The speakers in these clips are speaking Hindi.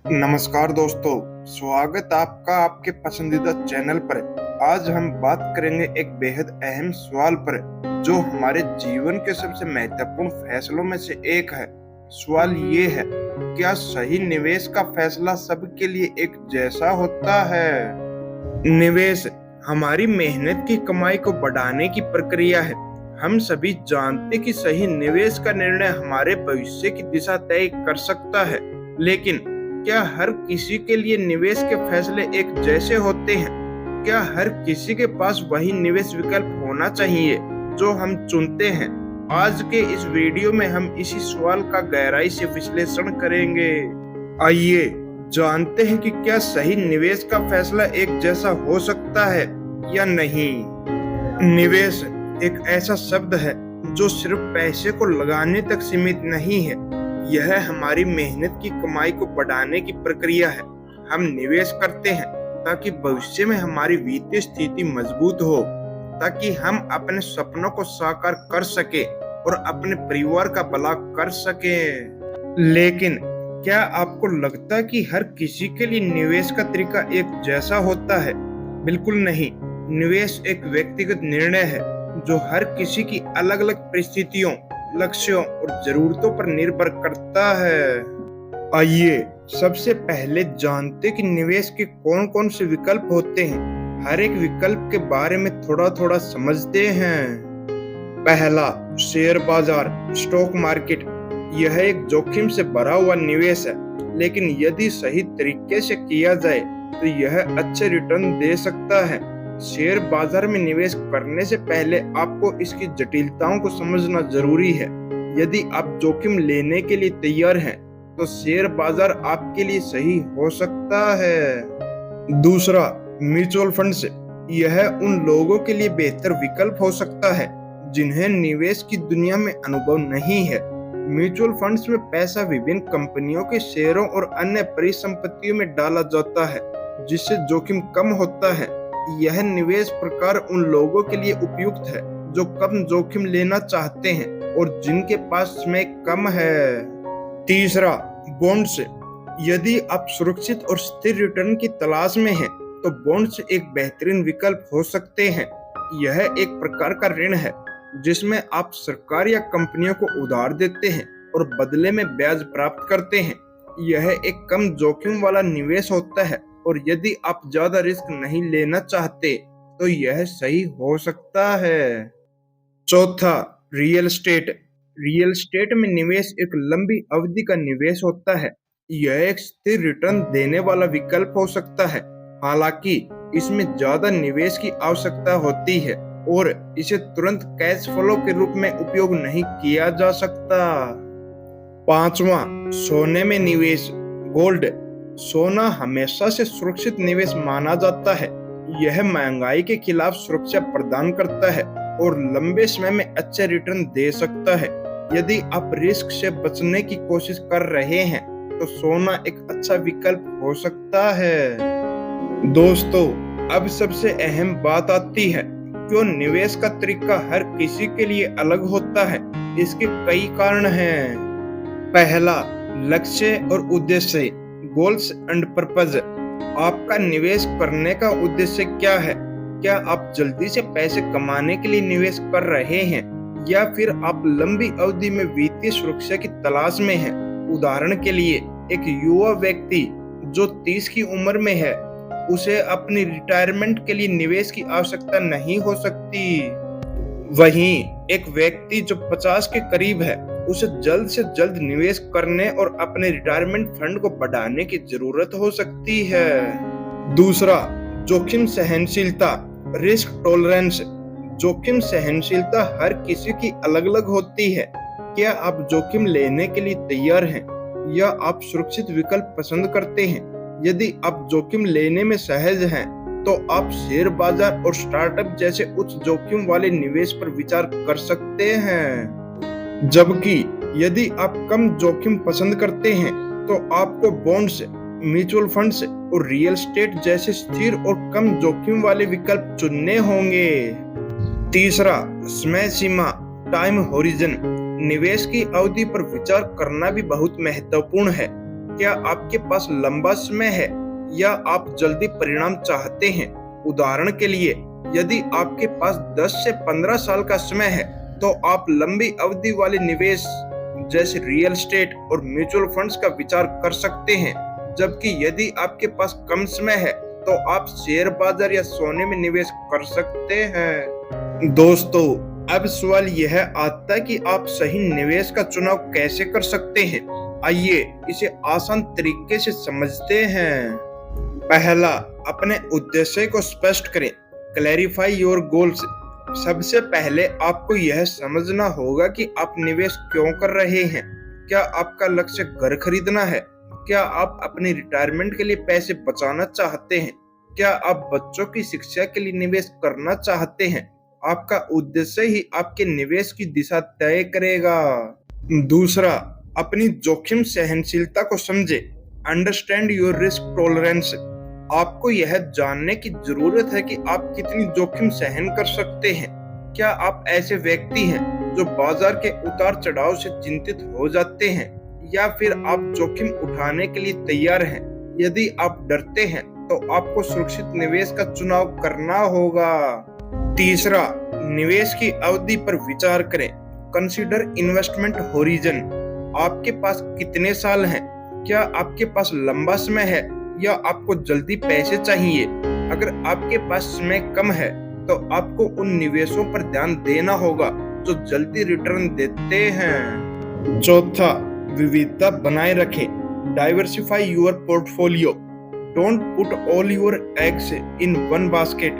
नमस्कार दोस्तों, स्वागत आपका आपके पसंदीदा चैनल पर। आज हम बात करेंगे एक बेहद अहम सवाल पर जो हमारे जीवन के सबसे महत्वपूर्ण फैसलों में से एक है। सवाल ये है, क्या सही निवेश का फैसला सबके लिए एक जैसा होता है? निवेश हमारी मेहनत की कमाई को बढ़ाने की प्रक्रिया है। हम सभी जानते कि सही निवेश का निर्णय हमारे भविष्य की दिशा तय कर सकता है, लेकिन क्या हर किसी के लिए निवेश के फैसले एक जैसे होते हैं? क्या हर किसी के पास वही निवेश विकल्प होना चाहिए जो हम चुनते हैं? आज के इस वीडियो में हम इसी सवाल का गहराई से विश्लेषण करेंगे। आइए जानते हैं कि क्या सही निवेश का फैसला एक जैसा हो सकता है या नहीं। निवेश एक ऐसा शब्द है जो सिर्फ पैसे को लगाने तक सीमित नहीं है। यह हमारी मेहनत की कमाई को बढ़ाने की प्रक्रिया है। हम निवेश करते हैं ताकि भविष्य में हमारी वित्तीय स्थिति मजबूत हो, ताकि हम अपने सपनों को साकार कर सके और अपने परिवार का भला कर सके। लेकिन क्या आपको लगता है कि हर किसी के लिए निवेश का तरीका एक जैसा होता है? बिल्कुल नहीं। निवेश एक व्यक्तिगत निर्णय है जो हर किसी की अलग अलग परिस्थितियों, लक्ष्यों और जरूरतों पर निर्भर करता है। आइए सबसे पहले जानते कि निवेश के कौन कौन से विकल्प होते हैं। हर एक विकल्प के बारे में थोड़ा थोड़ा समझते हैं। पहला, शेयर बाजार, स्टॉक मार्केट। यह एक जोखिम से भरा हुआ निवेश है, लेकिन यदि सही तरीके से किया जाए तो यह अच्छे रिटर्न दे सकता है। शेयर बाजार में निवेश करने से पहले आपको इसकी जटिलताओं को समझना जरूरी है। यदि आप जोखिम लेने के लिए तैयार हैं, तो शेयर बाजार आपके लिए सही हो सकता है। दूसरा, म्यूचुअल फंड्स। यह उन लोगों के लिए बेहतर विकल्प हो सकता है जिन्हें निवेश की दुनिया में अनुभव नहीं है। म्यूचुअल फंड्स में पैसा विभिन्न कंपनियों के शेयरों और अन्य परिसंपत्तियों में डाला जाता है, जिससे जोखिम कम होता है। यह निवेश प्रकार उन लोगों के लिए उपयुक्त है जो कम जोखिम लेना चाहते हैं और जिनके पास समय कम है। तीसरा, बॉन्ड्स। यदि आप सुरक्षित और स्थिर रिटर्न की तलाश में हैं, तो बॉन्ड्स एक बेहतरीन विकल्प हो सकते हैं। यह एक प्रकार का ऋण है जिसमें आप सरकार या कंपनियों को उधार देते हैं और बदले में ब्याज प्राप्त करते हैं। यह एक कम जोखिम वाला निवेश होता है और यदि आप ज्यादा रिस्क नहीं लेना चाहते तो यह सही हो सकता है। चौथा, रियल एस्टेट। रियल एस्टेट में निवेश एक लंबी अवधि का निवेश होता है। यह एक स्थिर रिटर्न देने वाला विकल्प हो सकता है, हालांकि इसमें ज्यादा निवेश की आवश्यकता होती है और इसे तुरंत कैश फ्लो के रूप में उपयोग नहीं किया जा सकता। पांचवा, सोने में निवेश, गोल्ड। सोना हमेशा से सुरक्षित निवेश माना जाता है। यह महंगाई के खिलाफ सुरक्षा प्रदान करता है और लंबे समय में अच्छे रिटर्न दे सकता है। यदि आप रिस्क से बचने की कोशिश कर रहे हैं, तो सोना एक अच्छा विकल्प हो सकता है। दोस्तों, अब सबसे अहम बात आती है, क्यों निवेश का तरीका हर किसी के लिए अलग होता है। इसके कई कारण हैं। पहला, लक्ष्य और उद्देश्य, गोल्स एंड पर्पज। आपका निवेश करने का उद्देश्य क्या है? क्या आप जल्दी से पैसे कमाने के लिए निवेश कर रहे हैं या फिर आप लंबी अवधि में वित्तीय सुरक्षा की तलाश में हैं? उदाहरण के लिए, एक युवा व्यक्ति जो 30 की उम्र में है, उसे अपनी रिटायरमेंट के लिए निवेश की आवश्यकता नहीं हो सकती। वहीं एक व्यक्ति जो 50 के करीब है, उसे जल्द से जल्द निवेश करने और अपने रिटायरमेंट फंड को बढ़ाने की जरूरत हो सकती है। दूसरा, जोखिम सहनशीलता, रिस्क टॉलरेंस। जोखिम सहनशीलता हर किसी की अलग अलग होती है। क्या आप जोखिम लेने के लिए तैयार हैं या आप सुरक्षित विकल्प पसंद करते हैं? यदि आप जोखिम लेने में सहज हैं, तो आप शेयर बाजार और स्टार्टअप जैसे उच्च जोखिम वाले निवेश पर विचार कर सकते हैं। जबकि यदि आप कम जोखिम पसंद करते हैं, तो आपको बॉन्ड्स, म्यूचुअल फंड्स और रियल एस्टेट जैसे स्थिर और कम जोखिम वाले विकल्प चुनने होंगे। तीसरा, समय सीमा, टाइम होरिजन। निवेश की अवधि पर विचार करना भी बहुत महत्वपूर्ण है। क्या आपके पास लंबा समय है या आप जल्दी परिणाम चाहते हैं? उदाहरण के लिए, यदि आपके पास 10 से 15 साल का समय है, तो आप लंबी अवधि वाले निवेश जैसे रियल एस्टेट और म्यूचुअल फंड्स का विचार कर सकते हैं। जबकि यदि आपके पास कम समय है, तो आप शेयर बाजार या सोने में निवेश कर सकते हैं। दोस्तों, अब सवाल यह आता है कि आप सही निवेश का चुनाव कैसे कर सकते हैं। आइए इसे आसान तरीके से समझते हैं। पहला, अपने उद्देश्य को स्पष्ट करें। Clarify your goals. सबसे पहले आपको यह समझना होगा कि आप निवेश क्यों कर रहे हैं। क्या आपका लक्ष्य घर खरीदना है? क्या आप अपनी रिटायरमेंट के लिए पैसे बचाना चाहते हैं? क्या आप बच्चों की शिक्षा के लिए निवेश करना चाहते हैं? आपका उद्देश्य ही आपके निवेश की दिशा तय करेगा। दूसरा, अपनी जोखिम सहनशीलता को समझे। Understand your risk tolerance. आपको यह जानने की जरूरत है कि आप कितनी जोखिम सहन कर सकते हैं। क्या आप ऐसे व्यक्ति हैं जो बाजार के उतार चढ़ाव से चिंतित हो जाते हैं, या फिर आप जोखिम उठाने के लिए तैयार हैं? यदि आप डरते हैं, तो आपको सुरक्षित निवेश का चुनाव करना होगा। तीसरा, निवेश की अवधि पर विचार करें। Consider investment horizon. आपके पास कितने साल हैं? क्या आपके पास लंबा समय है या आपको जल्दी पैसे चाहिए? अगर आपके पास समय कम है, तो आपको उन निवेशों पर ध्यान देना होगा जो जल्दी रिटर्न देते हैं। चौथा, विविधता बनाए रखें। Diversify your portfolio. Don't put all your eggs in one basket.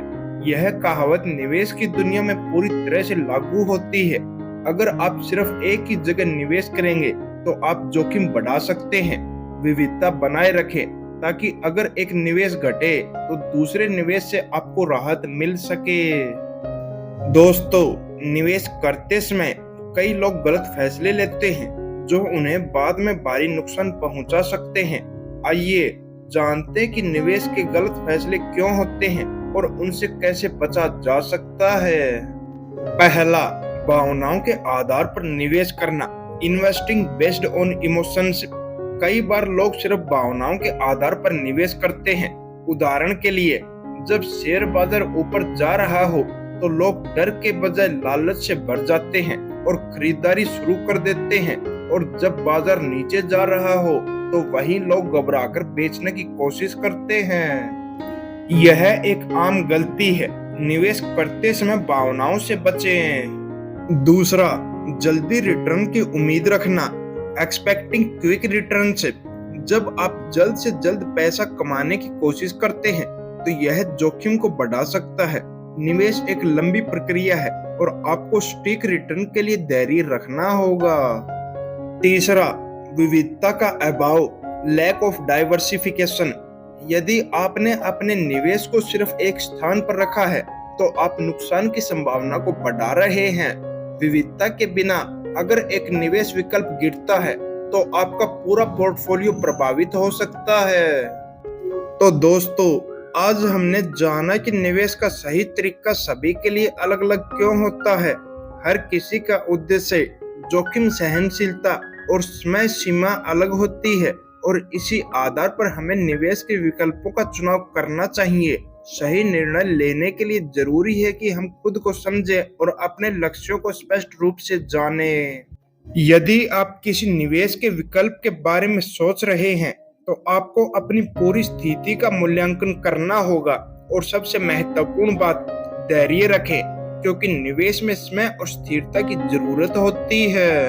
यह कहावत निवेश की दुनिया में पूरी तरह से लागू होती है। अगर आप सिर्फ एक ही जगह निवेश करेंगे, तो आप जोखिम बढ़ा सकते हैं। विविधता बनाए रखें ताकि अगर एक निवेश घटे, तो दूसरे निवेश से आपको राहत मिल सके। दोस्तों, निवेश करते समय कई लोग गलत फैसले लेते हैं जो उन्हें बाद में भारी नुकसान पहुंचा सकते हैं। आइए जानते हैं कि निवेश के गलत फैसले क्यों होते हैं और उनसे कैसे बचा जा सकता है। पहला, भावनाओं के आधार पर निवेश करना। Investing based on emotions. कई बार लोग सिर्फ भावनाओं के आधार पर निवेश करते हैं। उदाहरण के लिए, जब शेयर बाजार ऊपर जा रहा हो, तो लोग डर के बजाय लालच से भर जाते हैं और खरीदारी शुरू कर देते हैं, और जब बाजार नीचे जा रहा हो, तो वही लोग घबराकर बेचने की कोशिश करते हैं। यह एक आम गलती है। निवेश करते समय भावनाओं से बचें। दूसरा, जल्दी रिटर्न की उम्मीद रखना। एक्सपेक्टिंग क्विक रिटर्न से। जब आप जल्द से जल्द पैसा कमाने की कोशिश करते हैं, तो यह जोखिम को बढ़ा सकता है। निवेश एक लंबी प्रक्रिया है और आपको सटीक रिटर्न के लिए धैर्य रखना होगा। तीसरा, विविधता का अभाव। Lack of diversification. यदि आपने अपने निवेश को सिर्फ एक स्थान पर रखा है, तो आप नुकसान की संभावना को बढ़ा रहे हैं। विविधता के बिना अगर एक निवेश विकल्प गिरता है, तो आपका पूरा पोर्टफोलियो प्रभावित हो सकता है। तो दोस्तों, आज हमने जाना कि निवेश का सही तरीका सभी के लिए अलग अलग क्यों होता है। हर किसी का उद्देश्य, जोखिम सहनशीलता और समय सीमा अलग होती है, और इसी आधार पर हमें निवेश के विकल्पों का चुनाव करना चाहिए। सही निर्णय लेने के लिए जरूरी है कि हम खुद को समझें और अपने लक्ष्यों को स्पष्ट रूप से जानें। यदि आप किसी निवेश के विकल्प के बारे में सोच रहे हैं, तो आपको अपनी पूरी स्थिति का मूल्यांकन करना होगा, और सबसे महत्वपूर्ण बात, धैर्य रखें, क्योंकि निवेश में समय और स्थिरता की जरूरत होती है।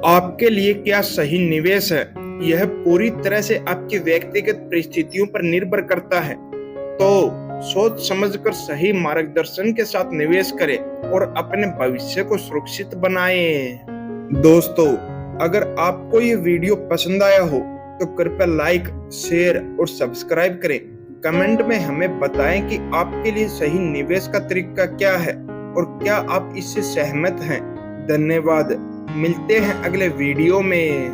आपके लिए क्या सही निवेश है, यह पूरी तरह से आपकी व्यक्तिगत परिस्थितियों पर निर्भर करता है। तो सोच समझकर सही मार्गदर्शन के साथ निवेश करें और अपने भविष्य को सुरक्षित बनाएं। दोस्तों, अगर आपको ये वीडियो पसंद आया हो, तो कृपया लाइक, शेयर और सब्सक्राइब करें। कमेंट में हमें बताएं कि आपके लिए सही निवेश का तरीका क्या है और क्या आप इससे सहमत हैं। धन्यवाद। मिलते हैं अगले वीडियो में।